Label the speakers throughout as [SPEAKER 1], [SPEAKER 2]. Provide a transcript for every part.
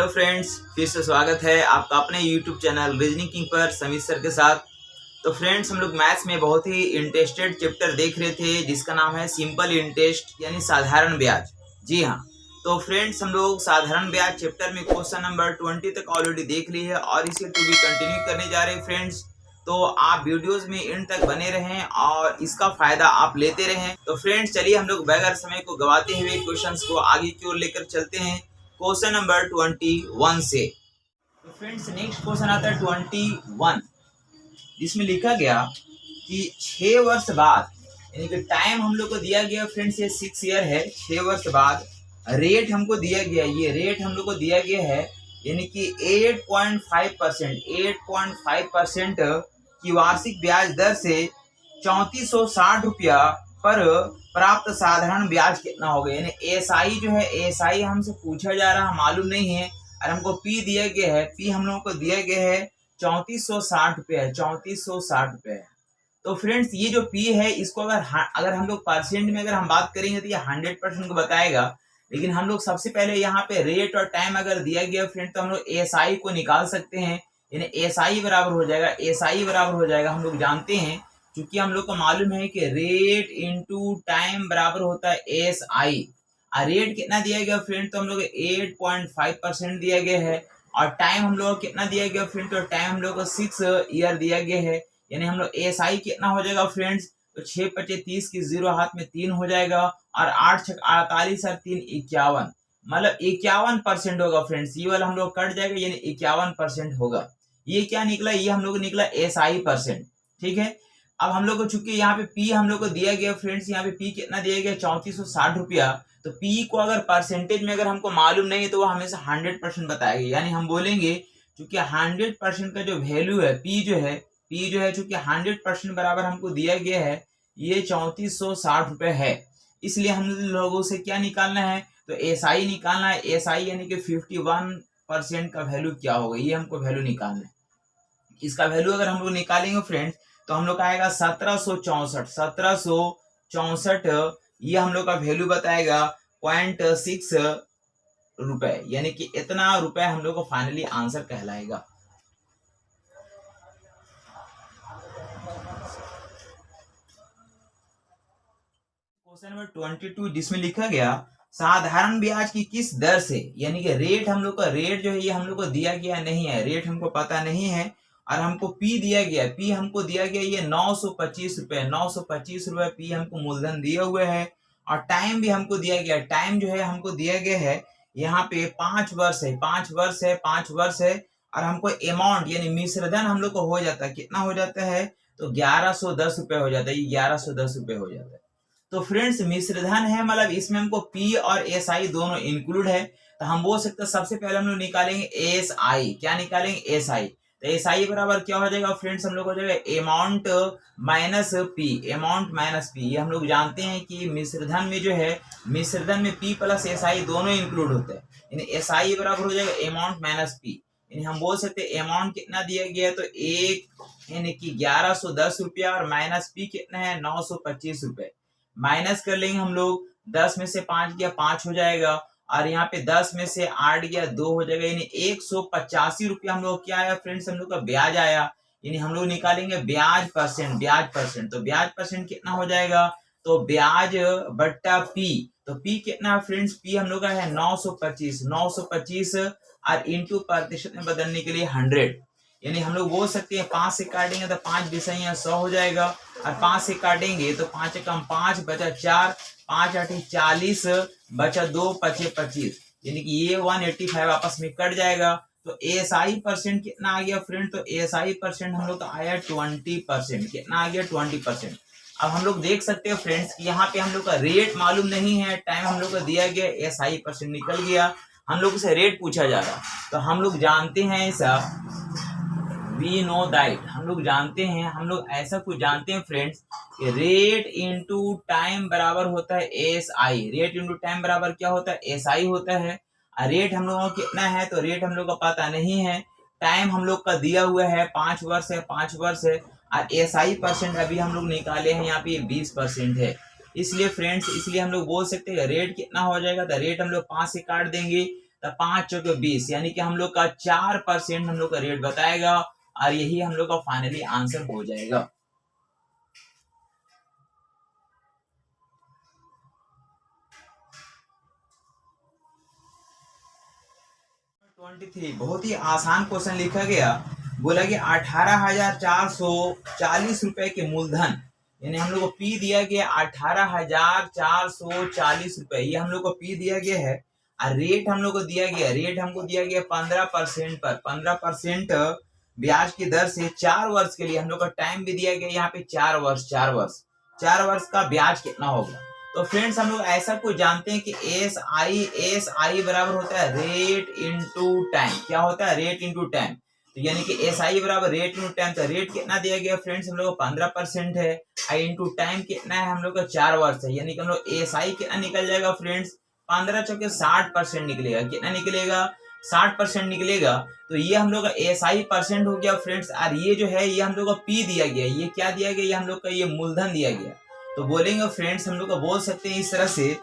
[SPEAKER 1] Hello friends, फिर से स्वागत है आपका अपने यूट्यूब चैनल रीजनिंग किंग पर समीर सर के साथ। तो फ्रेंड्स, हम लोग मैथ्स में बहुत ही इंटरेस्टेड चैप्टर देख रहे थे जिसका नाम है सिंपल इंटरेस्ट यानी साधारण ब्याज। जी हाँ, तो फ्रेंड्स हम लोग साधारण ब्याज चैप्टर में क्वेश्चन नंबर 20 तक ऑलरेडी देख ली है और इसे टू बी कंटिन्यू करने जा रहे हैं फ्रेंड्स। तो आप वीडियोस में एंड तक बने रहें और इसका फायदा आप लेते रहें। तो फ्रेंड्स चलिए हम लोग बगैर समय को गवाते हुए क्वेश्चंस को आगे की ओर लेकर चलते हैं क्वेश्चन नंबर 21 से। तो फ्रेंड्स नेक्स्ट क्वेश्चन आता है 21, जिसमें लिखा गया कि 6 वर्ष बाद, यानी कि टाइम हम लोग को दिया गया फ्रेंड्स, ये 6 ईयर है। 6 वर्ष बाद रेट हमको दिया गया, ये रेट हम लोग को दिया गया है यानी कि 8.5% की वार्षिक ब्याज दर से 3460 रुपया पर प्राप्त साधारण ब्याज कितना होगा। यानी एसआई जो है, एसआई हमसे पूछा जा रहा है, मालूम नहीं है, और हमको पी दिया गया है। पी हम लोगों को दिया गया है 3460 रुपये है, 3460 रुपये है। तो फ्रेंड्स ये जो पी है इसको अगर हम लोग परसेंट में अगर हम बात करेंगे तो ये 100% को बताएगा। लेकिन हम लोग सबसे पहले यहाँ पे रेट और टाइम अगर दिया गया फ्रेंड तो हम लोग एसआई को निकाल सकते हैं। यानी एसआई बराबर हो जाएगा, एसआई बराबर हो जाएगा, हम लोग जानते हैं क्योंकि हम लोग को मालूम है कि रेट इनटू टाइम बराबर होता है एस आई। और रेट कितना दिया गया फ्रेंड, तो हम लोग 8.5% दिया गया है। और टाइम हम लोग कितना दिया गया फ्रेंड, तो टाइम हम लोग को 6 ईयर दिया गया है। यानी हम लोग एस आई कितना हो जाएगा फ्रेंड्स, तो 6 × 30 की 0 हाथ में 3 हो जाएगा और 8 × 48 और 3 51, मतलब 51% होगा फ्रेंड्स। ये वाला हम लोग कट जाएगा यानी 51% होगा। ये क्या निकला, ये हम लोग निकला एस आई %। ठीक है, अब हम लोग को चूंकि यहाँ पे पी हम लोग को दिया गया फ्रेंड्स, यहाँ पे पी कितना दिया गया 3460 रुपया। तो पी को अगर परसेंटेज में अगर हमको मालूम नहीं है तो वो हमेशा 100% बताएगी। यानी हम बोलेंगे चूंकि 100% का जो वैल्यू है पी जो है चूंकि 100% बराबर हमको दिया गया है, ये 3460 रुपये है। इसलिए हम लोगों से क्या निकालना है, तो एस आई निकालना है। एस आई यानी कि 51% का वैल्यू क्या होगा, ये हमको वैल्यू निकालना है। इसका वैल्यू अगर हम लोग निकालेंगे फ्रेंड्स तो हम लोग का आएगा 1764। ये हम लोग का वैल्यू बताएगा 0.6 रुपए, यानी कि इतना रुपए हम लोग को फाइनली आंसर कहलाएगा। क्वेश्चन नंबर 22, जिसमें लिखा गया साधारण ब्याज की किस दर से, यानी कि रेट हम लोग का रेट जो है ये हम लोग को दिया गया नहीं है, रेट हमको पता नहीं है। और हमको पी दिया गया, पी हमको दिया गया ये 925 रुपये, 925 रुपये पी हमको मूलधन दिए हुए है। और टाइम भी हमको दिया गया, टाइम जो है हमको दिया गया है यहाँ पे 5 वर्ष है, 5 वर्ष है, 5 वर्ष है। और हमको अमाउंट यानी मिश्रधन हम लोग को हो जाता है, कितना हो जाता है, तो 1110 रुपये हो जाता है, ये 1110 रुपये हो जाता है। तो फ्रेंड्स मिश्रधन है, मतलब इसमें हमको पी और एस आई दोनों इंक्लूड है। तो हम बोल सकते हैं सबसे पहले हम लोग निकालेंगे एस आई। क्या निकालेंगे, एस आई। तो एस आई बराबर क्या हो जाएगा फ्रेंड्स, हम लोग हो जाएगा amount minus P, amount minus P. ये हम लोग जानते हैं कि मिश्रधन में जो है, मिश्रधन में पी प्लस एस आई दोनों इंक्लूड होते हैं। यानी एस आई बराबर हो जाएगा अमाउंट माइनस पी। यानी हम बोल सकते हैं अमाउंट कितना दिया गया है, तो 1 यानी कि 1110 रुपया और माइनस पी कितना है 925 रुपये। माइनस कर लेंगे हम लोग, 10 में से 5 गया 5 हो जाएगा, और यहाँ पे 10 में से 8 गया 2 हो जाएगा। यानी 185 रुपया हम लोग क्या आया फ्रेंड्स, हम लोग का ब्याज आया। यानी हम लोग निकालेंगे ब्याज परसेंट, ब्याज परसेंट। तो ब्याज परसेंट कितना हो जाएगा, तो ब्याज बट्टा पी। तो पी कितना फ्रेंड्स, पी हम लोग का है 925, 925 और इंटू प्रतिशत में बदलने के लिए 100। यानी हम लोग बोल सकते हैं 5 से काटेंगे तो 5 विषय 100 हो जाएगा, और 5 से काटेंगे तो 5 कम 5 बचा 4, 5 8 40 बचा 2 पचे 25। यानी कि ये 185 आपस में कट जाएगा। तो एसआई % कितना आ गया फ्रेंड, तो एसआई % हम लोग का आया 20%। कितना आ गया 20%। अब हम लोग देख सकते हैं फ्रेंड्स कि यहाँ पे हम लोग का रेट मालूम नहीं है, टाइम हम लोग का दिया गया, एसआई % निकल गया, हम लोग से रेट पूछा जा रहा। तो हम लोग जानते हैं ऐसा, वी नो दैट, हम लोग जानते हैं, हम लोग ऐसा कुछ जानते हैं फ्रेंड्स कि रेट इनटू टाइम बराबर होता है S I. Rate into time बराबर क्या होता है, एस आई होता है। और रेट हम लोगों को कितना है, तो रेट हम लोग का पता नहीं है। टाइम हम लोग का दिया हुआ है 5 वर्ष है, 5 वर्ष है। और एस आई % अभी हम लोग निकाले हैं, यहाँ पे 20% है। इसलिए फ्रेंड्स, इसलिए हम लोग बोल सकते हैं रेट कितना हो जाएगा, तो रेट हम लोग 5 से काट देंगे तो 5 चौके 20, यानी कि हम लोग का 4% हम लोग का रेट बताएगा और यही हम लोग का फाइनली आंसर हो जाएगा। 23 बहुत ही आसान क्वेश्चन लिखा गया। बोला कि 18,440 रुपए के मूलधन, यानी हम लोग को पी दिया गया 18,440 रुपए, ये हम लोग को पी दिया गया है। और रेट हम लोग को दिया गया, रेट हमको दिया गया 15% पर, 15% ब्याज की दर से 4 वर्ष के लिए। हम लोग का टाइम भी दिया गया यहाँ पे 4 वर्ष, 4 वर्ष का ब्याज कितना होगा। तो फ्रेंड्स हम लोग ऐसा कुछ जानते हैं कि एस आई बराबर होता है रेट इनटू टाइम। क्या होता है? Rate into time. तो यानी कि एस आई बराबर रेट इनटू टाइम। तो रेट कितना दिया गया फ्रेंड्स? हम लोग 15% है। आई इनटू टाइम कितना है? हम लोग का 4 वर्ष है। यानी कि हम लोग एस आई कितना निकल जाएगा फ्रेंड्स? 15 चौके 60% निकलेगा। कितना निकलेगा? 60% निकलेगा। तो ये हम लोग का एस आई परसेंट हो गया फ्रेंड्स। और ये जो है ये हम लोग का पी दिया गया। ये क्या दिया गया? ये हम लोग का ये मूलधन दिया गया। तो बोलेंगे फ्रेंड्स हम लोग को बोल सकते हैं इस तरह से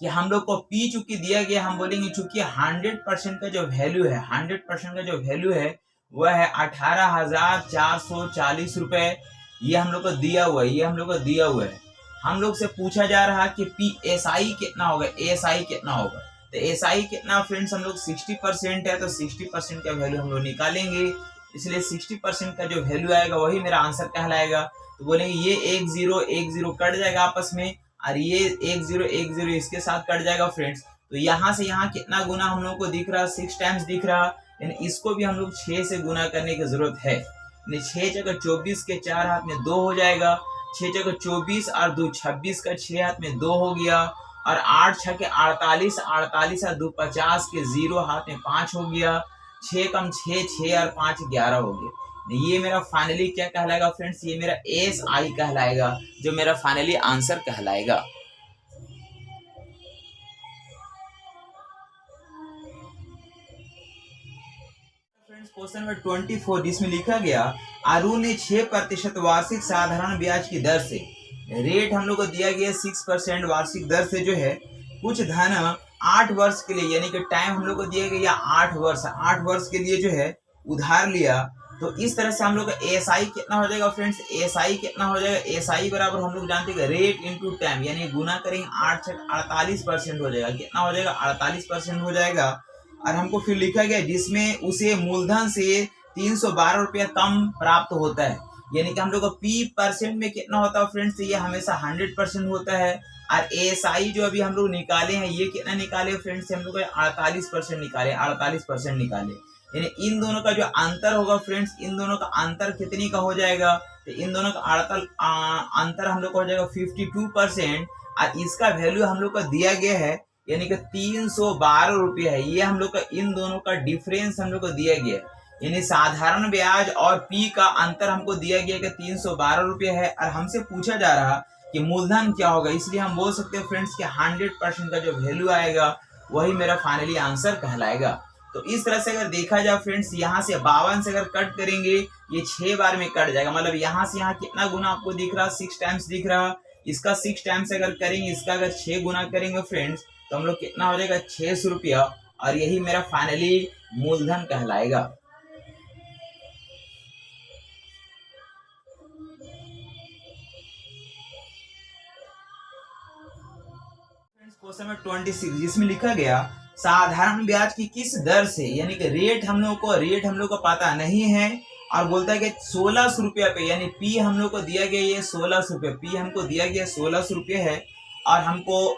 [SPEAKER 1] कि हम लोग को पी चूंकि दिया गया, हम बोलेंगे चूंकि 100% का जो वैल्यू है, 100% का जो वैल्यू है वह है 18,440 रुपए। ये हम लोग को दिया हुआ है, ये हम लोग को दिया हुआ है। हम लोग से पूछा जा रहा है कि पी एस आई कितना होगा, एस आई कितना होगा। तो एस आई कितना फ्रेंड्स? हम लोग 60% है, तो 60% का वैल्यू हम लोग निकालेंगे। इसलिए 60% का जो वैल्यू आएगा वही मेरा आंसर कहलाएगा। तो बोलेंगे ये 1 0 कट जाएगा आपस में, और ये 1 0 इसके साथ कट जाएगा फ्रेंड्स। तो यहाँ से यहाँ कितना गुना हम लोग को दिख रहा? 6 टाइम्स दिख रहा। यानी इसको भी हम लोग 6 से गुना करने की जरूरत है। 6 चौके 24 के 4 हाथ में 2 हो जाएगा। 6 चौके 24 और 2 26 का 6 हाथ में 2 हो गया। और 8 6 के 48, 48 और 2 50 के 0 हाथ में 5 हो गया। 6 कम 6, 6 और 5 11 हो गया। ये मेरा फाइनली क्या कहलाएगा फ्रेंड्स? ये मेरा एस आई कहलाएगा, जो मेरा फाइनली आंसर कहलाएगा। फ्रेंड्स क्वेश्चन नंबर 24 जिसमें लिखा गया अरुण ने 6% वार्षिक साधारण ब्याज की दर से, रेट हम लोग को दिया गया 6% वार्षिक दर से जो है कुछ धन 8 वर्ष के लिए, यानी कि टाइम हम लोग को दिया गया 8 वर्ष, 8 वर्ष के लिए जो है उधार लिया। तो इस तरह से हम लोग का एस आई कितना हो जाएगा फ्रेंड्स? एस आई कितना हो जाएगा? एस आई बराबर हम लोग जानते हैं रेट इनटू टाइम, यानी गुना करेंगे 8 6 48% हो जाएगा। कितना हो जाएगा? 48% हो जाएगा। और हमको फिर लिखा गया जिसमें उसे मूलधन से 312 रुपया कम प्राप्त होता है। यानी कि हम लोग का पी परसेंट में कितना होता है फ्रेंड्स? ये हमेशा 100% होता है। और एस आई जो अभी हम लोग निकाले हैं ये कितना निकाले फ्रेंड्स? हम लोग 48% निकाले, 48% निकाले। यानी इन दोनों का जो अंतर होगा फ्रेंड्स, इन दोनों का अंतर कितनी का हो जाएगा? तो इन दोनों का अंतर हम लोग का हो जाएगा 52%। और इसका वैल्यू हम लोग का दिया गया है, यानी कि 312 रुपये है। ये हम लोग का इन दोनों का डिफरेंस हम लोग को दिया गया है। यानी साधारण ब्याज और पी का अंतर हमको दिया गया कि 312 रुपये है। और हमसे पूछा जा रहा कि मूलधन क्या होगा, इसलिए हम बोल सकते हैं फ्रेंड्स कि 100% का जो वैल्यू आएगा वही मेरा फाइनली आंसर कहलाएगा। तो इस तरह से अगर देखा जाए फ्रेंड्स, यहाँ से 52 से अगर कट करेंगे ये 6 बार में कट जाएगा। मतलब यहाँ से यहाँ कितना गुना आपको दिख रहा? 6 टाइम्स दिख रहा। इसका 6 टाइम्स अगर करेंगे, इसका अगर 6 गुना करेंगे फ्रेंड्स, तो हम लोग कितना हो जाएगा? 600 रुपया। और यही मेरा फाइनली मूलधन कहलाएगा। क्वेश्चन नंबर 26 जिसमें लिखा गया साधारण ब्याज की किस दर से, यानी कि रेट हम लोग को पता नहीं है। और बोलता है कि 1600 रुपया पे, यानी पी हम लोग को दिया गया ये 1600 रुपये, पी हमको दिया गया 1600 रुपये है। और हमको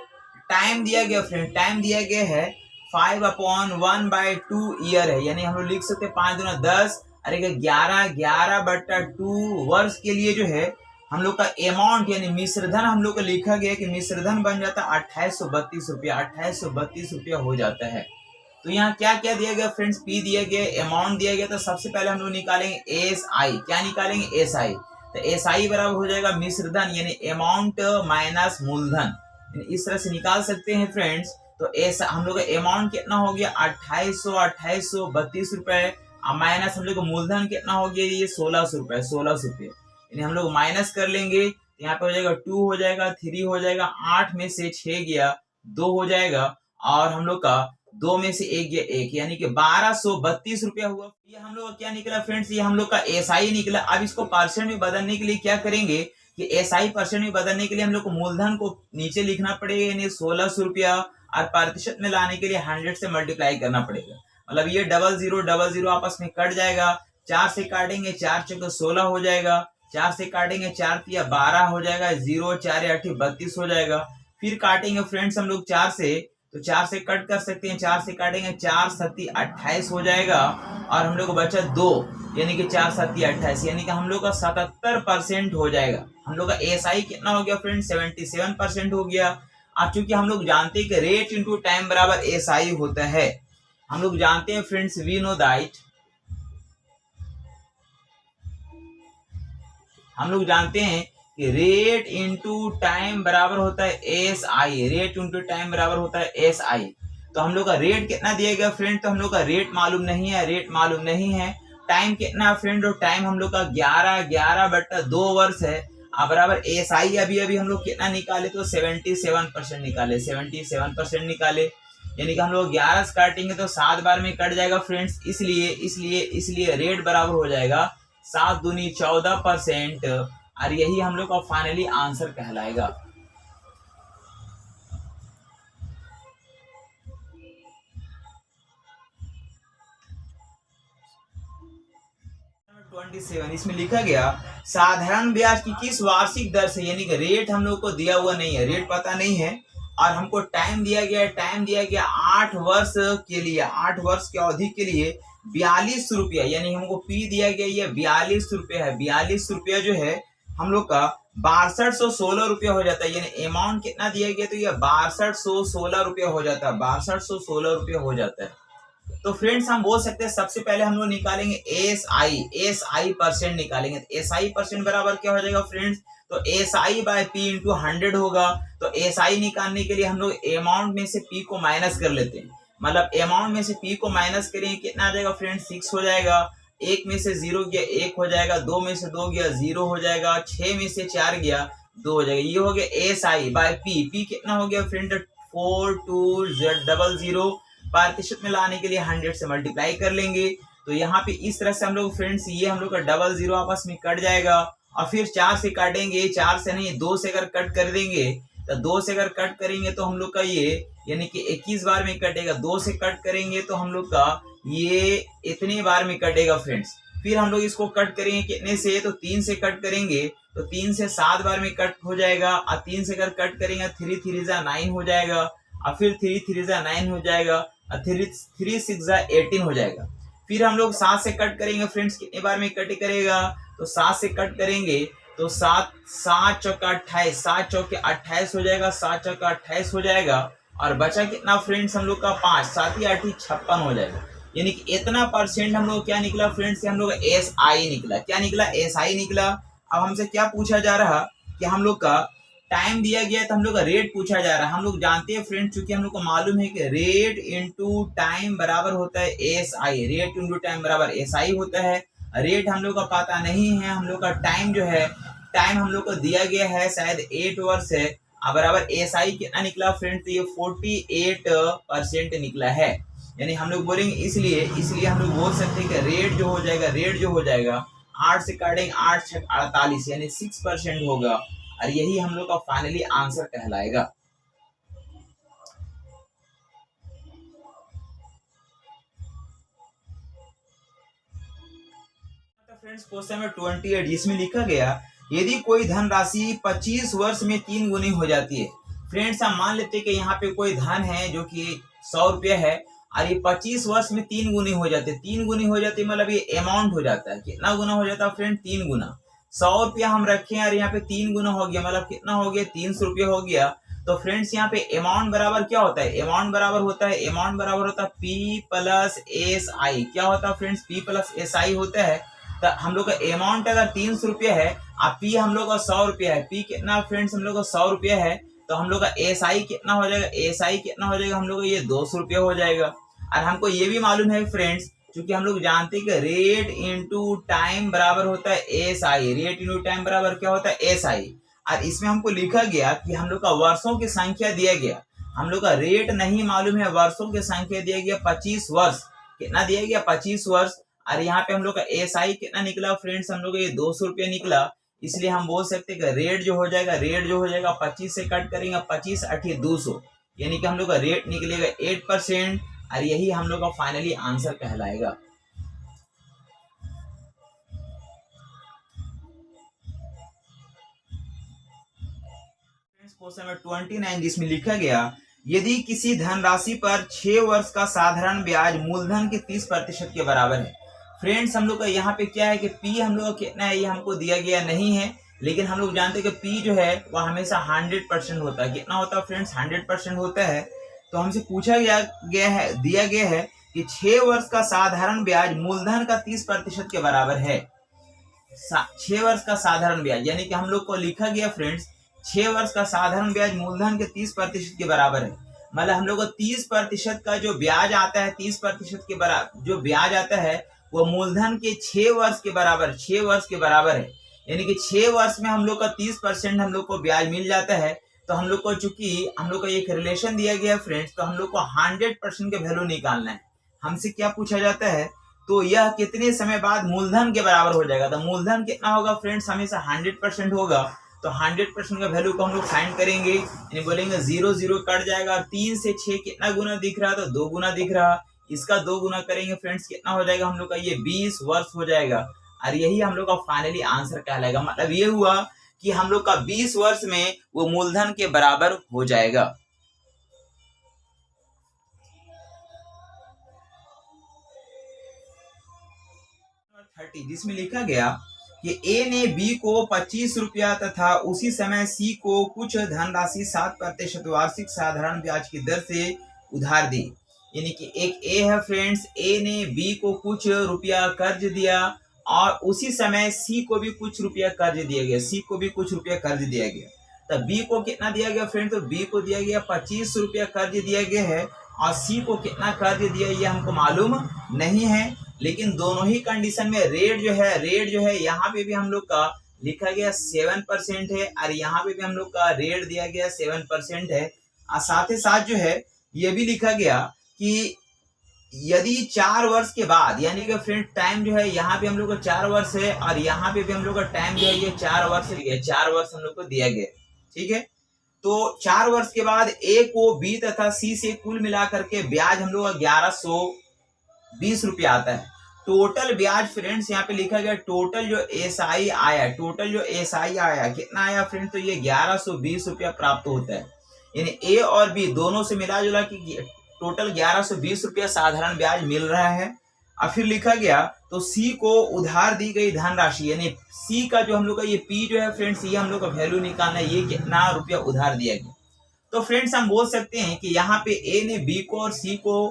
[SPEAKER 1] टाइम दिया गया फ्रेंड, टाइम दिया गया है 5/1/2 ईयर है। यानी हम लोग लिख सकते हैं 5 दूना 10 और 11/2 वर्ष के लिए जो है हम लोग का अमाउंट, यानी मिश्रधन हम लोग को लिखा गया कि मिश्रधन बन जाता है 2832 रुपया, 2832 रुपया हो जाता है। तो यहाँ क्या क्या दिया गया फ्रेंड्स? पी दिया गया, अमाउंट दिया गया। तो सबसे पहले हम लोग निकालेंगे एस आई। क्या निकालेंगे? S I. तो एस आई बराबर हो जाएगा मिश्रधन, यानी अमाउंट माइनस मूलधन। इस तरह से निकाल सकते हैं फ्रेंड्स। तो ऐसा हम लोग का अमाउंट कितना हो गया? 2832 रुपए। माइनस हम लोग का मूलधन कितना हो गया? ये 1600 रुपए, 1600 रुपये। यानी हम लोग माइनस कर लेंगे, यहाँ पे हो जाएगा 2 हो जाएगा, 3 हो जाएगा, 8 में से 6 गया, 2 हो जाएगा। और हम लोग का दो में से एक गया एक, यानी कि 1232 रुपया हुआ। ये हम लोग का क्या निकला फ्रेंड्स, ये हम लोग का एसआई निकला। अब इसको परसेंट में बदलने के लिए क्या करेंगे कि एसआई परसेंट में बदलने के लिए हम लोग को मूलधन को नीचे लिखना पड़ेगा, यानी 1600 रुपया, और प्रतिशत में लाने के लिए 100 से मल्टीप्लाई करना पड़ेगा। मतलब ये 0000 आपस में कट जाएगा। 4 से काटेंगे, 4 चौके 16 हो जाएगा। 4 से काटेंगे, 4 तिया 12 हो जाएगा। 0 4 8 32 हो जाएगा। फिर काटेंगे फ्रेंड्स हम लोग 4 से, तो 4 से कट कर सकते हैं। 4 से काटेंगे, 4 7 28 हो जाएगा। और हम लोग को बचा 2, यानी कि 4 7 28, यानी कि हम लोग का 77% हो जाएगा। हम लोग का एसआई कितना हो गया फ्रेंड्स, 77% हो गया। अब चूंकि हम लोग जानते हैं कि रेट इंटू टाइम बराबर एसआई होता है, हम लोग जानते हैं फ्रेंड्स, वी नो दैट, हम लोग जानते हैं कि रेट इंटू टाइम बराबर होता है S I. Rate into time बराबर होता है एस आई। तो हम लोग का रेट कितना दिया गया फ्रेंड, तो हम लोग का रेट मालूम नहीं है, रेट मालूम नहीं है। टाइम कितना फ्रेंड, और टाइम हम लोग का 11/2 वर्ष है। बराबर एस आई अभी अभी हम लोग कितना निकाले, तो 77% निकाले, 77% निकाले। यानी कि हम लोग 11 से काटेंगे तो 7 बार में कट जाएगा फ्रेंड्स। इसलिए रेट बराबर हो जाएगा 7 दूनी 14%, और यही हम लोग का फाइनली आंसर कहलाएगा। नंबर 27 इसमें लिखा गया, साधारण ब्याज की किस वार्षिक दर से, यानी कि रेट हम लोग को दिया हुआ नहीं है, रेट पता नहीं है, और हमको टाइम दिया गया है। टाइम दिया गया 8 वर्ष के लिए, 8 वर्ष की अवधि के लिए 42 रुपया, यानी हमको पी दिया गया, ये 42 रुपया है। 42 रुपया जो है हम लोग का 6216 रुपया हो जाता है। यानी अमाउंट कितना दिया गया, तो ये 6216 रुपया हो जाता है, 6216 रुपया हो जाता है। तो फ्रेंड्स हम बोल सकते हैं, सबसे पहले हम लोग निकालेंगे एस आई परसेंट निकालेंगे। एस आई परसेंट बराबर क्या हो जाएगा फ्रेंड्स, तो S I by P into 100 होगा। तो एस आई निकालने के लिए हम लोग अमाउंट में से पी को माइनस कर लेते हैं। मतलब अमाउंट में से पी को माइनस करेंगे, कितना आ जाएगा फ्रेंड्स, 6 हो जाएगा। 1 में से 0 गया 1 हो जाएगा। 2 में से 2 गया 0 हो जाएगा। 6 में से 4 गया 2 हो जाएगा। ये हो गया S I by P. P कितना हो गया फ्रेंड, 4200। प्रतिशत में लाने के लिए 100 से मल्टीप्लाई कर लेंगे। तो यहाँ पे इस तरह से हम लोग फ्रेंड्स, ये हम लोग का 00 आपस में कट जाएगा। और फिर 4 से काटेंगे, 4 से नहीं 2 से अगर कट कर देंगे, तो 2 से अगर कट करेंगे तो हम लोग का ये यानी कि 21 बार में कटेगा। 2 से कट करेंगे तो हम लोग का ये इतने बार में कटेगा फ्रेंड्स। फिर हम लोग इसको कट करेंगे कितने से, तो 3 से कट करेंगे, तो 3 से 7 बार में कट हो जाएगा। और 3 से अगर कट करेंगे 3 3 जा 9 हो जाएगा। और फिर 3 3 जा 9 हो जाएगा। 3 6 जा 18 हो जाएगा। फिर हम लोग 7 से कट करेंगे फ्रेंड्स, कितने बार में कट करेगा, तो 7 से कट करेंगे तो 7 7 चौका 28, 7 चौके 28 हो जाएगा। 7 चौका 28 हो जाएगा। और बचा कितना फ्रेंड्स हम लोग का 5, 7 8 56 हो जाएगा। यानी कि इतना परसेंट हम लोग क्या निकला फ्रेंड्स, हम लोग एस आई निकला। क्या निकला, एस आई निकला। अब हमसे क्या पूछा जा रहा कि हम लोग का टाइम दिया गया, तो हम लोग का रेट पूछा जा रहा है। हम लोग जानते हैं फ्रेंड्स, चूंकि हम लोग को मालूम है कि रेट इंटू टाइम बराबर होता है S I. Rate into time बराबर एस आई होता है। रेट हम लोग का पता नहीं है। हम लोग का टाइम जो है, टाइम हम लोग को दिया गया है शायद 8 वर्ष है। बराबर एस आई कितना निकला फ्रेंड्स, ये 48% निकला है। यानी हम लोग बोलेंगे इसलिए हम लोग बोल सकते हैं कि रेट जो हो जाएगा 8 से काटेंगे 8 6 48, यानी 6% होगा। और यही हम लोग का फाइनली आंसर कहलाएगा। फ्रेंड्स क्वेश्चन नंबर 28 इसमें लिखा गया, यदि कोई धनराशि 25 वर्ष में 3 गुनी हो जाती है। फ्रेंड्स हम मान लेते हैं कि यहाँ पे कोई धन है जो कि 100 रुपया है, और ये 25 वर्ष में 3 गुनी हो जाते हैं। 3 गुनी हो जाती है मतलब ये अमाउंट हो जाता है। कितना गुना हो जाता है फ्रेंड, 3 गुना। 100 रुपया हम रखे और यहाँ पे 3 गुना हो गया, मतलब कितना हो गया, 300 रुपया हो गया। तो फ्रेंड्स यहाँ पे अमाउंट बराबर क्या होता है, अमाउंट बराबर होता है पी प्लस एस आई। क्या होता है friends, P plus S I होता है। तो हम लोग का अमाउंट अगर 300 रुपया है और पी हम लोग का 100 रुपया है, पी कितना फ्रेंड्स हम लोग का 100 रुपया है, तो हम लोग का एस आई कितना हो जाएगा, एस आई कितना हो जाएगा हम लोग का ये 200 रुपया हो जाएगा। और हमको ये भी मालूम है फ्रेंड्स, क्योंकि हम लोग जानते हैं कि रेट इंटू टाइम बराबर होता है S I. Rate into time बराबर क्या होता है, एस आई। और इसमें हमको लिखा गया कि हम लोग का वर्षों की संख्या दिया गया। हम लोग का रेट नहीं मालूम है, वर्षों की संख्या दिया गया 25 वर्ष, कितना दिया गया 25 वर्ष। और यहाँ पे हम लोग का एसआई कितना निकला फ्रेंड्स, हम लोग का ये 200 रुपया निकला। इसलिए हम बोल सकते हैं कि रेट जो हो जाएगा 25 से कट करेंगे 25 8 200, यानी कि हम लोग का रेट निकलेगा 8%, और यही हम लोग का फाइनली आंसर कहलाएगा। क्वेश्चन नंबर 29 जिसमें लिखा गया यदि किसी धनराशि पर 6 वर्ष का साधारण ब्याज मूलधन के 30% के बराबर है। फ्रेंड्स हम लोग का यहाँ पे क्या है कि पी हम लोग का कितना है ये हमको दिया गया नहीं है, लेकिन हम लोग जानते हैं कि पी जो है वह हमेशा 100% होता है। कितना होता है फ्रेंड्स, 100% होता है। तो हमसे पूछा दिया गया है कि 6 वर्ष का साधारण ब्याज मूलधन का 30% के बराबर है। 6 वर्ष का साधारण ब्याज यानी कि हम लोग को लिखा गया फ्रेंड्स 6 वर्ष का साधारण ब्याज मूलधन के 30% के बराबर है। मतलब हम लोग को 30% का जो ब्याज आता है, 30% के बराबर जो ब्याज आता है वो मूलधन के 6 वर्ष के बराबर, 6 वर्ष के बराबर है। यानी कि 6 वर्ष में हम लोग का 30% हम लोग को ब्याज मिल जाता है। तो हम लोग को चूंकि हम लोग को एक रिलेशन दिया गया है फ्रेंड्स, तो हम लोग को 100% के वैल्यू निकालना है। हमसे क्या पूछा जाता है, तो यह कितने समय बाद मूलधन के बराबर हो जाएगा। तो मूलधन कितना होगा फ्रेंड्स, हमेशा 100% होगा। तो 100% का वैल्यू को हम लोग फाइंड करेंगे, यानी बोलेंगे 0 0 कट जाएगा। और 3 से 6 कितना गुना दिख रहा, तो 2 गुना दिख रहा। इसका 2 गुना करेंगे फ्रेंड्स, कितना हो जाएगा हम लोग का, ये 20 वर्ष हो जाएगा। और यही हम लोग का फाइनली आंसर कहलाएगा। मतलब ये हुआ कि हम लोग का 20 वर्ष में वो मूलधन के बराबर हो जाएगा। जिसमें लिखा गया कि ए ने बी को 25 रुपया तथा उसी समय सी को कुछ धनराशि 7% वार्षिक साधारण ब्याज की दर से उधार दी। यानी कि एक ए है फ्रेंड्स, ए ने बी को कुछ रुपया कर्ज दिया और उसी समय सी को भी कुछ रुपया कर्ज दिया गया, सी को भी कुछ रुपया कर्ज दिया गया। तो बी को कितना दिया गया फ्रेंड, तो बी को दिया गया 25 रुपया कर्ज दिया गया है, और सी को कितना कर्ज दिया ये हमको मालूम नहीं है। लेकिन दोनों ही कंडीशन में रेट जो है यहाँ पे भी हम लोग का लिखा गया 7% है, और यहाँ पे भी हम लोग का रेट दिया गया 7% है। और साथ ही साथ जो है ये भी लिखा गया कि यदि 4 वर्ष के बाद, यानी कि फ्रेंड टाइम जो है यहाँ पे हम लोग का 4 वर्ष है, और यहाँ पे भी हम लोग का टाइम जो है ये 4 वर्ष है, 4 वर्ष हम लोग को दिया गया। ठीक है, तो 4 वर्ष के बाद ए को बी तथा सी से कुल मिलाकर के ब्याज हम लोग का 1120 रुपया आता है। टोटल ब्याज फ्रेंड्स यहाँ पे लिखा गया टोटल जो एसआई आया, कितना आया फ्रेंड्स, तो ये 1120 रुपया प्राप्त होता है। यानी ए और बी दोनों से मिला जुला कि टोटल 1120 रुपया साधारण ब्याज मिल रहा है। और फिर लिखा गया तो सी को उधार दी गई धनराशि, यानी सी का जो हम लोग का ये पी जो है फ्रेंड्स, ये हम लोग का वैल्यू निकालना है, ये कितना रुपया उधार दिया गया। तो फ्रेंड्स हम बोल सकते हैं कि यहाँ पे ए ने बी को और सी को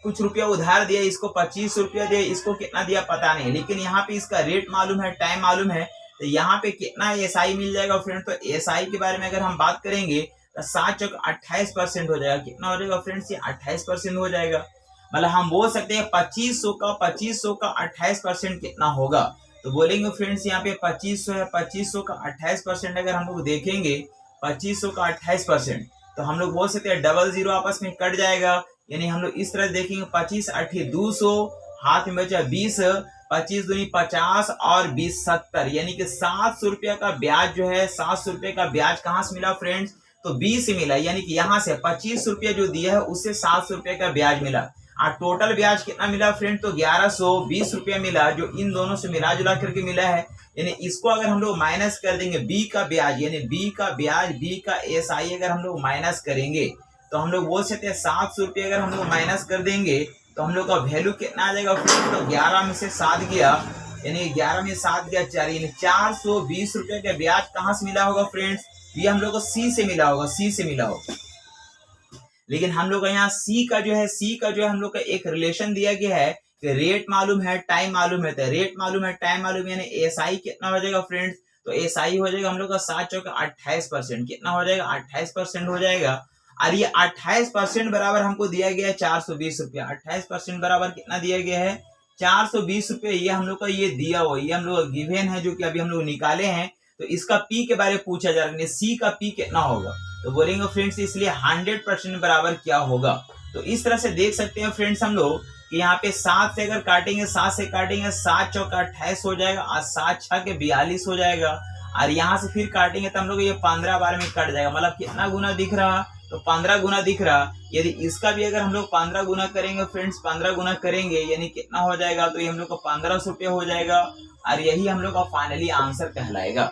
[SPEAKER 1] कुछ रुपया उधार दिया, इसको 25 रुपया दिया, इसको कितना दिया पता नहीं, लेकिन यहाँ पे इसका रेट मालूम है, टाइम मालूम है। तो यहाँ पे कितना एसआई मिल जाएगा फ्रेंड्स, तो एसआई के बारे में अगर हम बात करेंगे तो 7 चौक 28% हो जाएगा। कितना हो जाएगा फ्रेंड्स, ये 28% हो जाएगा। मतलब हम बोल सकते हैं 2500 का 28% कितना होगा। तो बोलेंगे फ्रेंड्स यहाँ पे 2500 है, 2500 का 28% अगर हम लोग देखेंगे 2500 का 28%, तो हम लोग बोल सकते हैं 00 आपस में कट जाएगा। यानी हम लोग इस तरह देखेंगे 25 8 200, हाथ में बचा 20, 25 दूनी 50 और 20 70, यानी कि 700 रुपया का ब्याज जो है, 700 रुपये का ब्याज कहाँ से मिला फ्रेंड्स, तो बी से मिला। यानी कि यहाँ से 25 रुपया जो दिया है उससे 700 रुपये का ब्याज मिला। और टोटल ब्याज कितना मिला फ्रेंड, तो 1120 रुपया मिला, जो इन दोनों से मिला जुला करके मिला है। यानी इसको अगर हम लोग माइनस कर देंगे, बी का ब्याज यानी बी का ब्याज, बी का एसआई अगर हम लोग माइनस करेंगे तो हम लोग बोल सकते हैं 700 रुपये अगर हम लोग माइनस कर देंगे तो हम लोग का वैल्यू कितना आ जाएगा फ्रेंड, तो 11 में से 7 गया, यानी 11 में 7 गया 4, यानी 420 रुपये का ब्याज कहाँ से मिला होगा फ्रेंड्स, ये हम लोग को सी से मिला होगा, सी से मिला होगा। लेकिन हम लोग का यहाँ सी का जो है हम लोग का एक रिलेशन दिया गया है कि रेट मालूम है, टाइम मालूम है। तो रेट मालूम है, टाइम मालूम है, यानी एसआई कितना हो जाएगा फ्रेंड्स, तो एसआई हो जाएगा हम लोग का 7 चौक 28%, कितना हो जाएगा 28% हो जाएगा। और ये 28% बराबर हमको दिया गया है 420 रुपया, 28% बराबर कितना दिया गया है 420 रुपये। ये हम लोग का ये दिया हुआ, ये हम लोग गिवन है जो कि अभी हम लोग निकाले हैं। तो इसका पी के बारे में पूछा जा रहा है, सी का पी कितना होगा, तो बोलेंगे फ्रेंड्स इसलिए 100% बराबर क्या होगा। तो इस तरह से देख सकते हैं फ्रेंड्स हम लोग कि यहाँ पे 7 से अगर काटेंगे, 7 से काटेंगे, 7 चौका 28 हो जाएगा और 7 छः के 42 हो जाएगा। और यहाँ से फिर काटेंगे तो हम लोग ये 15 बार में कट जाएगा। मतलब कितना गुना दिख रहा, तो 15 गुना दिख रहा। यदि इसका भी अगर हम लोग 15 गुना करेंगे फ्रेंड्स, 15 गुना करेंगे यानी कितना हो जाएगा, तो ये हम लोग को 1500 रुपये हो जाएगा और यही हम लोग का फाइनली आंसर कहलाएगा।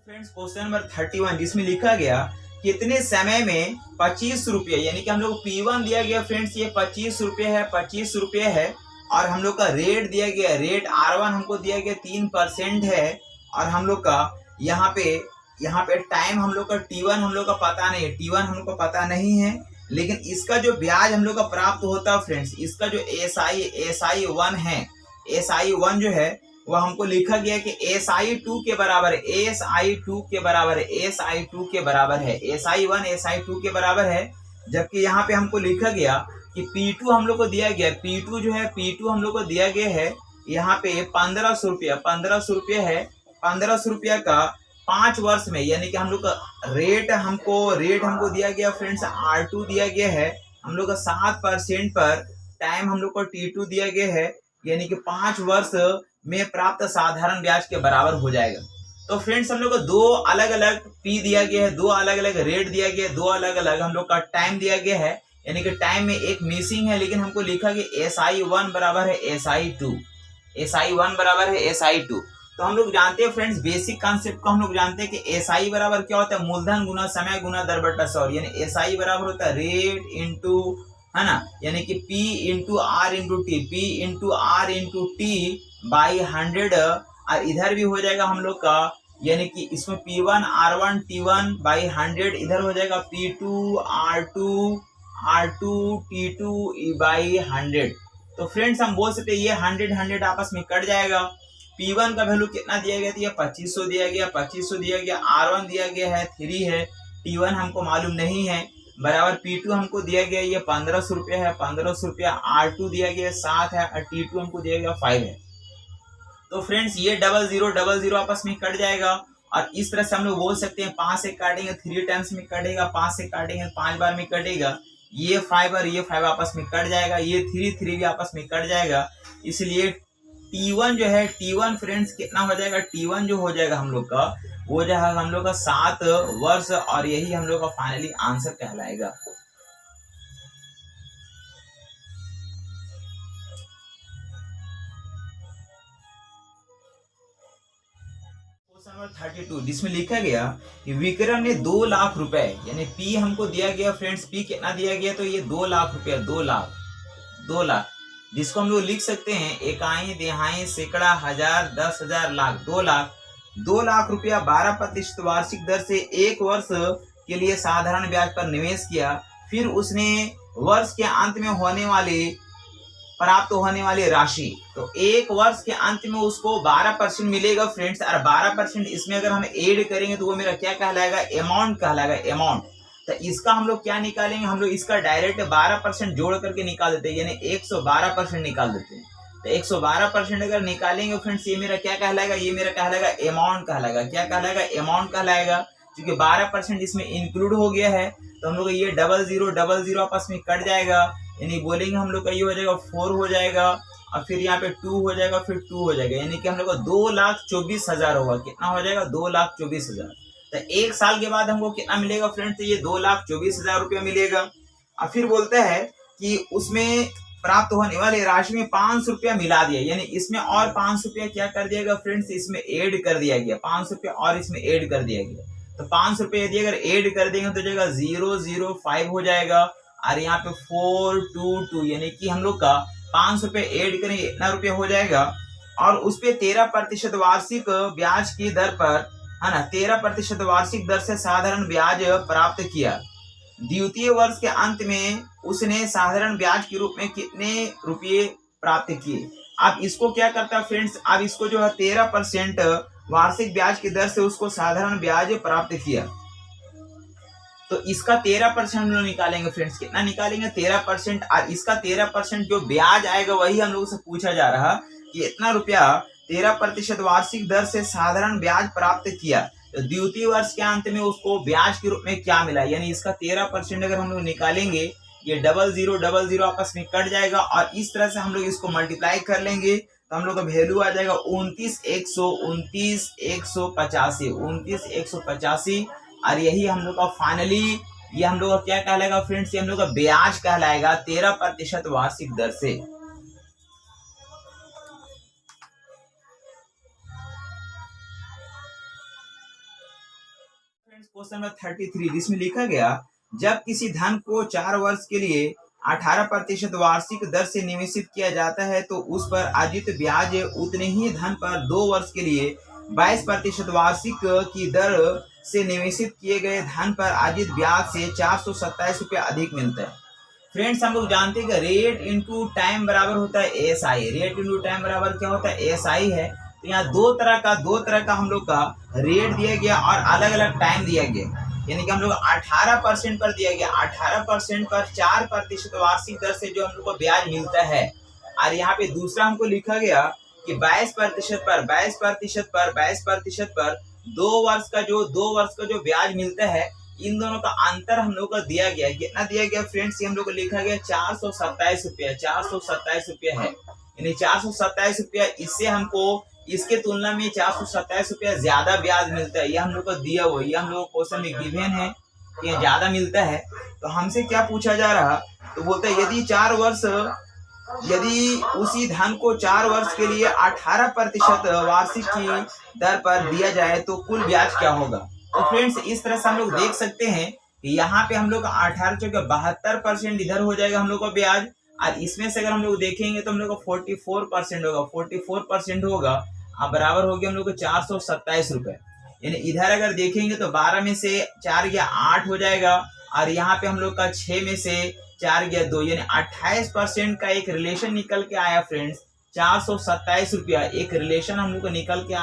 [SPEAKER 1] फ्रेंड्स क्वेश्चन नंबर 31 जिसमें लिखा गया कितने समय में 25 रुपये, यानी कि हम लोग P1 दिया गया फ्रेंड्स ये 25 रुपये है, 25 रुपये है। और हम लोग का रेट दिया गया, रेट R1 हमको दिया गया 3% है। और हम लोग का यहाँ पे टाइम हम लोग का T1 हम लोग का पता नहीं है, T1 हम लोग को पता नहीं है। लेकिन इसका जो ब्याज हम लोग का प्राप्त होता है फ्रेंड्स, इसका जो SI1 है, SI1 जो है वह हमको लिखा गया कि SI2 के बराबर है, SI2 के बराबर है, SI2 के बराबर है, SI1 SI2 के बराबर है। जबकि यहाँ पे हमको लिखा गया कि P2 हम लोग को दिया गया, P2 जो है, P2 हम लोग को दिया गया है यहाँ पे 1500 रुपया, 1500 रुपया है। 1500 रुपया का 5 वर्ष में, यानी कि हम लोग का रेट हमको दिया गया फ्रेंड्स R2 दिया गया है। हम लोग का 7% पर टाइम हम लोग को T2 दिया गया है, यानी कि 5 वर्ष में प्राप्त साधारण ब्याज के बराबर हो जाएगा। तो फ्रेंड्स हम लोग को दो अलग अलग P दिया गया है, दो अलग अलग रेट दिया गया है, दो अलग अलग हम लोग का टाइम दिया गया है। यानी कि टाइम में एक मिसिंग है, लेकिन हमको लिखा कि SI1 बराबर है SI2, SI1 बराबर है SI2। तो हम लोग जानते हैं फ्रेंड्स बेसिक कॉन्सेप्ट को हम लोग जानते हैं कि SI बराबर क्या होता है, मूलधन गुना समय गुना दर बटा 100। यानी SI बराबर होता है रेट इंटू, है ना, यानी कि P into R into T, P into R into T by 100। और इधर भी हो जाएगा हम लोग का, यानी कि इसमें P1 R1 T1 बाई 100, इधर हो जाएगा P2 R2 T2 बाई 100। तो फ्रेंड्स हम बोल सकते हैं ये 100 आपस में कट जाएगा। P1 का वैल्यू कितना दिया गया था, ये 2500 दिया गया, 2500 दिया गया। R1 दिया गया है 3 है, T1 हमको मालूम नहीं है, बराबर P2 हमको दिया गया ये 1500 रुपया है, 1500 रुपया। R2 दिया गया 7 है और T2 हमको दिया गया 5 है। तो फ्रेंड्स ये 0000 आपस में कट जाएगा। और इस तरह से हम लोग बोल सकते हैं 5 से काटेंगे 3 टाइम्स में कटेगा, 5 से काटेंगे 5 बार में कटेगा। ये 5 और ये 5 आपस में कट जाएगा, ये 3 भी आपस में कट जाएगा। इसलिए T1 जो है, T1 फ्रेंड्स कितना हो जाएगा, T1 जो हो जाएगा हम लोग का, वो जो है हम लोग का 7 वर्ष। और यही हम लोग का फाइनली आंसर कहलाएगा। नंबर 32 जिसमें लिखा गया कि विक्रम ने 2 लाख रुपए, यानी P हमको दिया गया फ्रेंड्स, P कितना दिया गया, तो ये 2 लाख रुपया, 2 लाख, जिसको हम लोग लिख सकते हैं इकाई, दिहाई, सैकड़ा, हजार, 10,000, लाख। 2 लाख रुपया 12% वार्षिक दर से 1 वर्ष के लिए साधारण ब्याज पर निवेश किया। फिर उसने वर्ष के अंत में प्राप्त होने वाली राशि, तो 1 वर्ष के अंत में उसको 12% मिलेगा फ्रेंड्स। और 12% इसमें अगर हम ऐड करेंगे तो वो मेरा क्या कहलाएगा, अमाउंट कहलाएगा, अमाउंट। तो इसका हम लोग क्या निकालेंगे, हम लोग इसका डायरेक्ट 12% जोड़ करके निकाल देते हैं, यानी 112% निकाल देते हैं। तो 112% अगर निकालेंगे फ्रेंड्स, ये मेरा क्या कहलाएगा, ये मेरा कहलाएगा अमाउंट कहलाएगा। क्या कहलाएगा, अमाउंट कहलाएगा। क्योंकि 12% इसमें इंक्लूड हो गया है, तो हम लोग ये 0000 आपस में कट जाएगा। यानी बोलेंगे हम लोग का ये हो जाएगा 4 हो जाएगा, और फिर यहाँ पे 2 हो जाएगा, फिर 2 हो जाएगा, यानी कि हम लोग को 2,24,000 होगा। कितना हो जाएगा, 2,24,000। तो 1 साल के बाद हमको कितना मिलेगा फ्रेंड्स, तो ये 2,24,000 रुपया मिलेगा। और फिर बोलता है कि उसमें प्राप्त होने वाली राशि में 500 रुपया मिला दिया, यानी इसमें और 500 रुपया क्या कर दिया गया फ्रेंड्स, इसमें ऐड कर दिया गया, 500 रुपया और इसमें ऐड कर दिया गया। तो 500 रुपया यदि अगर ऐड कर देंगे तो जाएगा 005 हो जाएगा, और यहाँ पे 422, यानी कि हम लोग का 500 रुपये ऐड करेंगे इतना रुपया हो जाएगा। और उस पे 13% वार्षिक ब्याज की दर पर, है ना, 13% वार्षिक दर से साधारण ब्याज प्राप्त किया। द्वितीय वर्ष के अंत में उसने साधारण ब्याज के रूप में कितने रुपये प्राप्त किए। अब इसको क्या करता है फ्रेंड्स, अब इसको जो है 13% वार्षिक ब्याज की दर से उसको साधारण ब्याज प्राप्त किया। तो इसका 13% हम लोग निकालेंगे फ्रेंड्स। कितना निकालेंगे? 13%। और इसका 13% जो ब्याज आएगा वही हम लोगों से पूछा जा रहा कि इतना रुपया 13% वार्षिक दर से साधारण ब्याज प्राप्त किया, तो द्वितीय वर्ष के अंत में उसको ब्याज के रूप में क्या मिला। यानी इसका 13% अगर हम लोग निकालेंगे, ये डबल जीरो आपस में कट जाएगा और इस तरह से हम लोग इसको मल्टीप्लाई कर लेंगे तो हम लोग का वैल्यू आ जाएगा 29,185। और यही हम लोग का फाइनली ये हम लोग का क्या कहलाएगा फ्रेंड्स? ये हम लोग का ब्याज कहलाएगा 13% वार्षिक दर से। क्वेश्चन नंबर 33 जिसमें लिखा गया जब किसी धन को 4 वर्ष के लिए 18% वार्षिक दर से निवेशित किया जाता है तो उस पर अर्जित ब्याज उतने ही धन पर 2 वर्ष के लिए 22% वार्षिक की दर से निवेशित किए गए धन पर अर्जित ब्याज से 427 रुपया अधिक मिलता है। फ्रेंड्स हम लोग जानते हैं कि रेट इंटू टाइम बराबर होता है एएसआई। रेट इंटू टाइम बराबर क्या होता है? एएसआई है। तो यहाँ दो तरह का हम लोग का रेट दिया गया और अलग अलग टाइम दिया गया। यानी कि हम लोग 18% पर दिया गया, 18% पर 4% वार्षिक दर से जो हम लोग को ब्याज मिलता है। और यहाँ पे दूसरा हमको लिखा गया कि 22% पर 2 वर्ष का जो ब्याज मिलता है। इन दोनों का अंतर हम लोग को दिया गया। कितना दिया गया फ्रेंड्स? ये हम लोग को लिखा गया 427 रुपया है। यानी 427 रुपया, इससे हमको इसके तुलना में 427 रुपया ज्यादा ब्याज मिलता है। ये हम लोग को दिया हुआ, ये हम लोग को क्वेश्चन में गिवन है कि ज्यादा मिलता है। तो हमसे क्या पूछा जा रहा? तो बोलता है यदि उसी धन को 4 वर्ष के लिए 18% वार्षिक की दर पर दिया जाए तो कुल ब्याज क्या होगा। तो फ्रेंड्स इस तरह से हम लोग देख सकते हैं कि यहाँ पे हम लोग का 18 इधर हो जाएगा हम लोग का ब्याज, और इसमें से अगर हम लोग देखेंगे तो हम लोग का 44% होगा, 44% होगा। अब बराबर हो गया हम लोग को 427 रुपए। यानी इधर अगर देखेंगे तो 12 में से 4 गया 8 हो जाएगा, और यहाँ पे हम लोग का 6 में से 4 गया 2, यानी 28% का एक रिलेशन निकल के आया फ्रेंड्स। 427 रुपया एक रिलेशन हम लोग को निकल के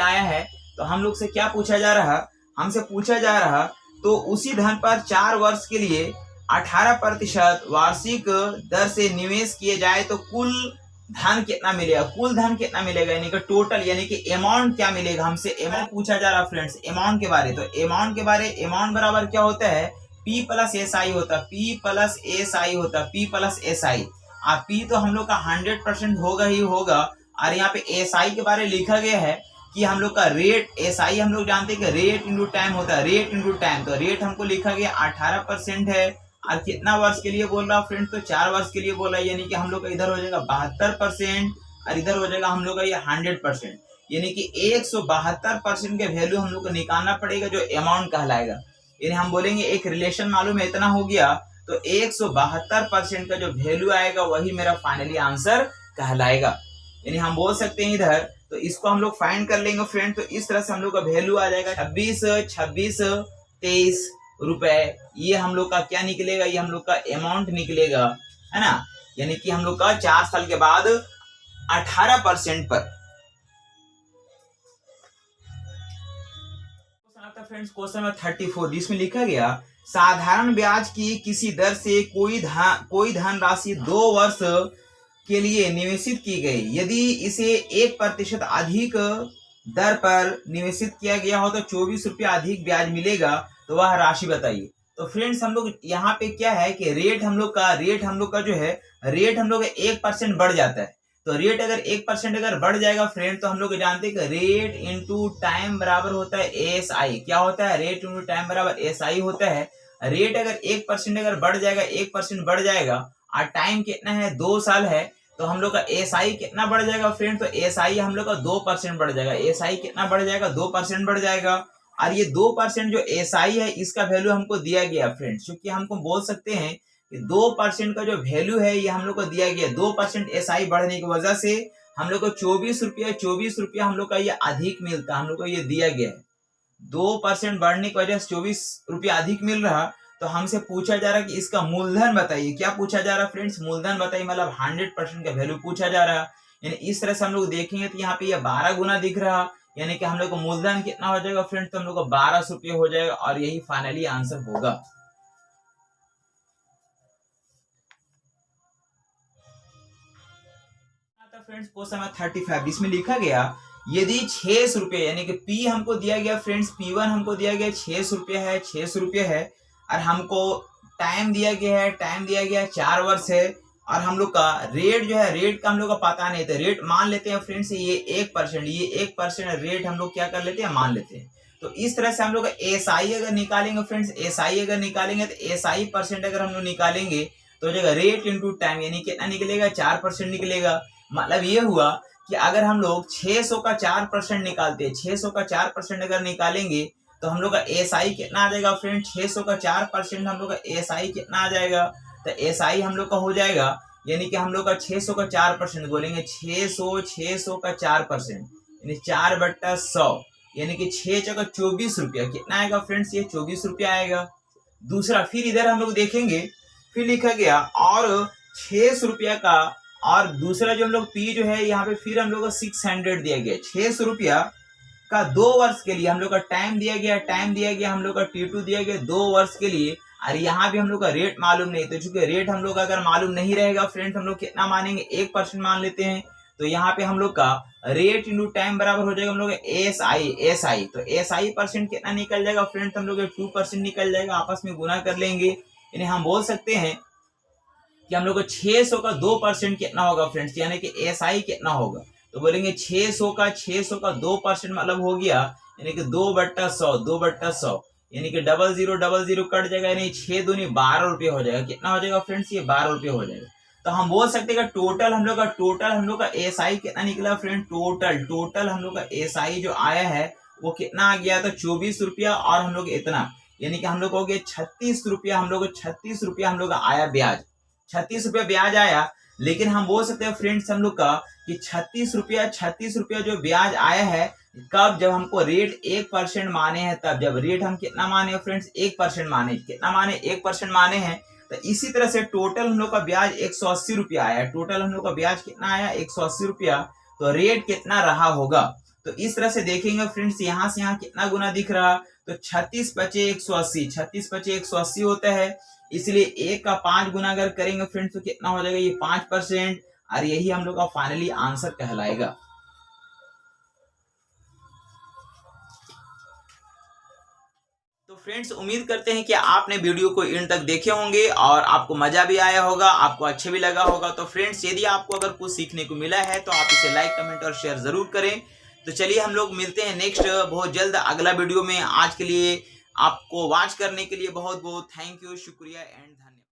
[SPEAKER 1] आया है। तो हम लोग से क्या पूछा जा रहा? हमसे पूछा जा रहा तो उसी धन पर 4 वर्ष के लिए 18% वार्षिक दर से निवेश किए जाए तो कुल धन कितना मिलेगा, यानी कि टोटल, यानी कि अमाउंट क्या मिलेगा। हमसे अमाउंट पूछा जा रहा फ्रेंड्स, अमाउंट के बारे। तो अमाउंट बराबर क्या होता है? P प्लस एस आई होता है। P plus S I. अब P तो हम लोग का 100% होगा ही होगा। और यहाँ पे एस आई के बारे लिखा गया है कि हम लोग का रेट, एस आई हम लोग जानते हैं कि रेट इंटू टाइम होता है, रेट इंटू टाइम। तो रेट हमको लिखा गया 18% है। और कितना वर्ष के लिए बोल रहा फ्रेंड्स? तो 4 वर्ष के लिए बोला। यानी कि हम लोग का इधर हो जाएगा 72% और इधर हो जाएगा हम लोग का ये 100%। यानी कि 172% के वैल्यू हम लोग को निकालना पड़ेगा जो अमाउंट कहलाएगा। यानी हम बोलेंगे एक रिलेशन मालूम है इतना हो गया, तो 172% का जो वैल्यू आएगा वही मेरा फाइनली आंसर कहलाएगा। यानी हम बोल सकते हैं इधर, तो इसको हम लोग फाइंड कर लेंगे फ्रेंड। तो इस तरह से हम लोग का वैल्यू आ जाएगा 23 रुपए। ये हम लोग का क्या निकलेगा? ये हम लोग का अमाउंट निकलेगा, है ना। यानी कि हम लोग का 4 साल के बाद 18% पर। फ्रेंड्स क्वेश्चन नंबर 34 जिसमें लिखा गया साधारण ब्याज की किसी दर से कोई धन राशि 2 वर्ष के लिए निवेशित की गई, यदि इसे 1% अधिक दर पर निवेशित किया गया हो तो 24 रुपया अधिक ब्याज मिलेगा, तो वह राशि बताइए। तो फ्रेंड्स हम लोग यहाँ पे क्या है कि रेट हम लोग का जो है, रेट हम लोग 1% बढ़ जाता है। तो रेट अगर 1% अगर बढ़ जाएगा फ्रेंड, तो हम लोग जानते हैं कि रेट इंटू टाइम बराबर होता है एएसआई। क्या होता है? रेट इंटू टाइम बराबर एएसआई होता है। रेट अगर 1% अगर बढ़ जाएगा, 1% बढ़ जाएगा, और टाइम कितना है? 2 साल है, तो हम लोग का एएसआई कितना बढ़ जाएगा फ्रेंड? तो एएसआई हम लोग का 2% बढ़ जाएगा। एएसआई कितना बढ़ जाएगा? 2% बढ़ जाएगा। और ये 2% जो एएसआई है इसका वैल्यू हमको दिया गया फ्रेंड्स, क्योंकि हमको बोल सकते हैं कि 2% का जो वैल्यू है ये हम लोग को दिया गया। 2% एएसआई बढ़ने की वजह से हम लोग को 24 रुपया हम लोग का ये अधिक मिलता है, हम लोग को ये दिया गया है। 2% बढ़ने की वजह से 24 रुपया अधिक मिल रहा। तो हमसे पूछा जा रहा है कि इसका मूलधन बताइए। क्या पूछा जा रहा फ्रेंड्स? मूलधन बताइए, मतलब 100% का वैल्यू पूछा जा रहा है। यानी इस तरह से हम लोग देखेंगे तो यहाँ पे ये 12 गुना दिख रहा, यानी कि हम लोग का मूलधन कितना हो जाएगा फ्रेंड्स, तो हम लोग को 1200 रुपये हो जाएगा और यही फाइनली आंसर होगा। फ्रेंड्स क्वेश्चन नंबर 35 इसमें लिखा गया यदि 600 रुपये यानी कि पी हमको दिया गया फ्रेंड्स, P1 हमको दिया गया 600 रुपये है, 600 रुपये है और हमको टाइम दिया गया है, टाइम दिया गया है 4 वर्ष है और हम लोग का रेट जो है, रेट का हम लोग का पता नहीं था, रेट मान लेते हैं फ्रेंड्स ये 1%, ये 1% रेट हम लोग क्या कर लेते हैं, मान लेते हैं। तो इस तरह से हम लोग एसआई अगर निकालेंगे फ्रेंड्स, एसआई अगर निकालेंगे तो एसआई परसेंट अगर हम लोग निकालेंगे तो जगह रेट इंटू टाइम यानी कितना निकलेगा, 4% निकलेगा। मतलब ये हुआ कि अगर हम लोग 600 का 4% निकालते हैं, 600 का 4% अगर निकालेंगे तो हम लोग का एसआई कितना आ जाएगा फ्रेंड, 600 का 4% हम लोग का एसआई कितना आ जाएगा, तो एसआई हम लोग का हो जाएगा यानी कि हम लोग का 600 का 4% बोलेंगे, 600 का 4% यानी 4/100 यानी कि 6 × 24 रुपया कितना आएगा फ्रेंड्स, ये 24 रुपया आएगा। दूसरा फिर इधर हम लोग देखेंगे, फिर लिखा गया और 600 रुपया का और दूसरा जो हम लोग पी जो है यहाँ पे फिर हम लोग को 600 दिया गया, 600 रुपया का 2 वर्ष के लिए हम लोग का टाइम दिया गया, टाइम दिया गया हम लोग का T2 दिया गया 2 वर्ष के लिए और यहाँ भी हम लोग का रेट मालूम नहीं, तो चूंकि रेट हम लोग का अगर मालूम नहीं रहेगा फ्रेंड्स, हम लोग कितना मानेंगे, 1% मान लेते हैं। तो यहाँ पे हम लोग का रेट इंटू टाइम बराबर हो जाएगा हम लोग एसआई, तो एसआई परसेंट कितना निकल जाएगा फ्रेंड्स, हम लोग 2% निकल जाएगा, आपस में गुना कर लेंगे। यानी हम बोल सकते हैं कि हम लोग को 600 का 2% कितना होगा फ्रेंड्स, यानी कि एसआई कितना होगा, तो बोलेंगे 600 का 2% मतलब हो गया यानी कि 2/100 यानी कि 0000 कट जाएगा, यानी 6 दूनी 12 रुपये हो जाएगा। कितना हो जाएगा फ्रेंड्स, ये 12 रुपये हो जाएगा। तो हम बोल सकते हैं कि टोटल हम लोग का एसआई कितना निकला फ्रेंड, टोटल हम लोग का एसआई जो आया है वो कितना आ गया, तो 24 रुपया और हम लोग इतना यानी कि हम लोग हो गया 36 रुपया, हम लोग 36 रुपया हम लोग का आया ब्याज, 36 रुपया ब्याज आया। लेकिन हम बोल सकते हैं फ्रेंड्स हम लोग का कि 36 रुपया जो ब्याज आया है कब, जब हमको रेट 1% माने हैं, तब जब रेट हम कितना माने हैं फ्रेंड्स, 1% माने, कितना माने 1% माने हैं। तो इसी तरह से टोटल हम लोग का ब्याज 180 रुपया आया, टोटल हम लोग का ब्याज कितना आया 180 रुपया, तो रेट कितना रहा होगा। तो इस तरह से देखेंगे फ्रेंड्स, यहाँ से यहाँ कितना गुना दिख रहा, तो 36 × 180, 36 × 180 होता है, इसलिए 1 का 5 गुना अगर करेंगे फ्रेंड्स तो कितना हो जाएगा, ये 5% और यही हम लोग का फाइनली आंसर कहलाएगा। तो फ्रेंड्स उम्मीद करते हैं कि आपने वीडियो को एंड तक देखे होंगे और आपको मजा भी आया होगा, आपको अच्छा भी लगा होगा। तो फ्रेंड्स यदि आपको अगर कुछ सीखने को मिला है तो आप इसे लाइक, कमेंट और शेयर जरूर करें। तो चलिए हम लोग मिलते हैं नेक्स्ट बहुत जल्द अगला वीडियो में। आज के लिए आपको वॉच करने के लिए बहुत बहुत थैंक यू, शुक्रिया एंड धन्यवाद।